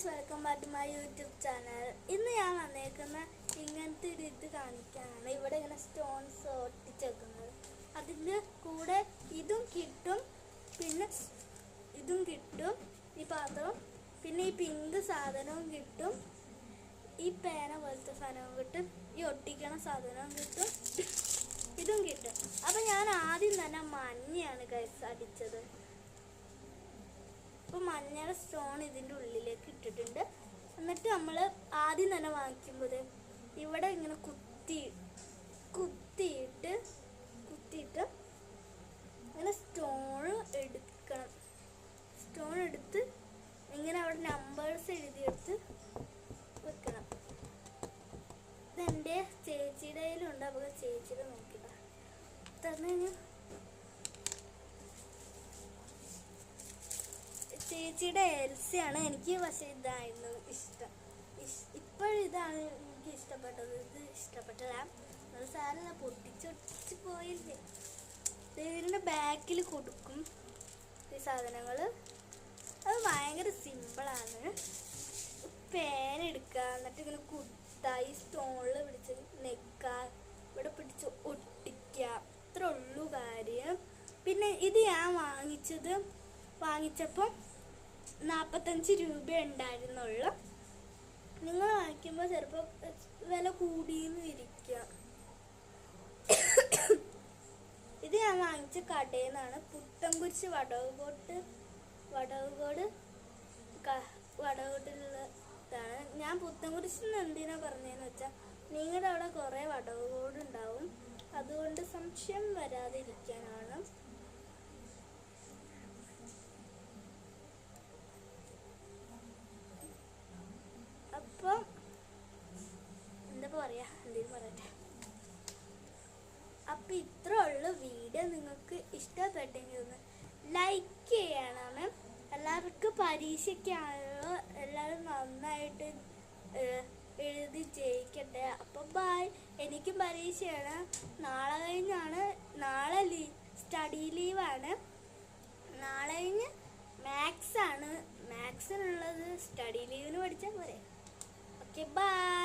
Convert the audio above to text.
Guys, welcome back to my YouTube channel. ഇന്ന് ഞാൻ വന്നേക്കുന്ന ഇങ്ങനത്തെ ഒരു ഇത് കാണിക്കാനാണ്. ഇവിടെ ഇങ്ങനെ സ്റ്റോൺസ് ഒട്ടിച്ചേക്കുന്നത്. അതിൻ്റെ കൂടെ ഇതും കിട്ടും, പിന്നെ ഇതും കിട്ടും, ഈ പാത്രവും, പിന്നെ ഈ പിങ്ക് സാധനവും കിട്ടും, ഈ പേന പോലത്തെ സാധനവും കിട്ടും, ഈ ഒട്ടിക്കണ സാധനവും കിട്ടും, ഇതും കിട്ടും. അപ്പം ഞാൻ ആദ്യം തന്നെ മഞ്ഞയാണ് ഗൈസ് അടിച്ചത്. അപ്പോൾ മഞ്ഞയുടെ സ്റ്റോൺ ഇതിൻ്റെ ഉള്ളിലേക്ക് ഇട്ടിട്ടുണ്ട്. എന്നിട്ട് നമ്മൾ ആദ്യം തന്നെ വാങ്ങിക്കുമ്പോൾ ഇവിടെ ഇങ്ങനെ കുത്തിയിട്ട് ഇങ്ങനെ സ്റ്റോൺ എടുക്കണം. സ്റ്റോൺ എടുത്ത് ഇങ്ങനെ അവിടെ നമ്പേഴ്സ് എഴുതിയെടുത്ത് വെക്കണം. ഇതെൻ്റെ ചേച്ചിയുടെ കയ്യിലുണ്ട്. അപ്പോൾ ചേച്ചിയുടെ നോക്കില്ല തന്നെ ചേച്ചിയുടെ എൽസിയാണ്. എനിക്ക് പക്ഷേ ഇതായിരുന്നു ഇഷ്ടം. ഇപ്പോഴിതാണ് എനിക്ക് ഇഷ്ടപ്പെട്ടത്. ഇത് ഇഷ്ടപ്പെട്ടില്ല. അത് സാരല്ല, പൊട്ടിച്ചൊട്ടിച്ച് പോയില്ലേ. ഇതിൻ്റെ ബാക്കിൽ കൊടുക്കും ഈ സാധനങ്ങൾ. അത് ഭയങ്കര സിമ്പിളാണ്. പേന എടുക്കുക, എന്നിട്ട് ഇങ്ങനെ കുത്തുക, ഈ സ്റ്റോണിൽ പിടിച്ച് നെക്കുക, ഇവിടെ പിടിച്ച് ഒട്ടിക്കുക. അത്രേ ഉള്ളൂ കാര്യം. പിന്നെ ഇത് ഞാൻ വാങ്ങിച്ചപ്പോൾ 45 രൂപ ഉണ്ടായിരുന്നുള്ളൂ. നിങ്ങൾ വാങ്ങിക്കുമ്പോൾ ചിലപ്പോൾ വില കൂടിയെന്ന് ഇരിക്കുക. ഇത് ഞാൻ വാങ്ങിച്ച കടയിൽ നിന്നാണ്. പുത്തൻകുരിശ് വടകോട്ടിലുള്ളതാണ്. ഞാൻ പുത്തൻകുരിശിന്ന് എന്തിനാ പറഞ്ഞതെന്ന് വെച്ചാൽ നിങ്ങളുടെ അവിടെ കുറേ വടകോട് ഉണ്ടാവും, അതുകൊണ്ട് സംശയം വരാതിരിക്കാനാണ്. അപ്പോൾ എന്താ പറയാ, എന്തെങ്കിലും പറയട്ടെ. അപ്പം ഇത്രേ ഉള്ളൂ വീഡിയോ. നിങ്ങൾക്ക് ഇഷ്ടപ്പെട്ടെങ്കിൽ ഒന്ന് ലൈക്ക് ചെയ്യണം. എല്ലാവർക്കും പരീക്ഷയ്ക്കാണല്ലോ, എല്ലാവരും നന്നായിട്ട് എഴുതി ജയിക്കട്ടെ. അപ്പം ബൈ. എനിക്കും പരീക്ഷയാണ്. നാളെ കഴിഞ്ഞാണ്. നാളെ സ്റ്റഡി ലീവാണ്. നാളെ കഴിഞ്ഞ് മാത്സാണ്. മാത്സിനുള്ളത് സ്റ്റഡി ലീവിന് പഠിച്ചാൽ പോരെ. Okay, bye.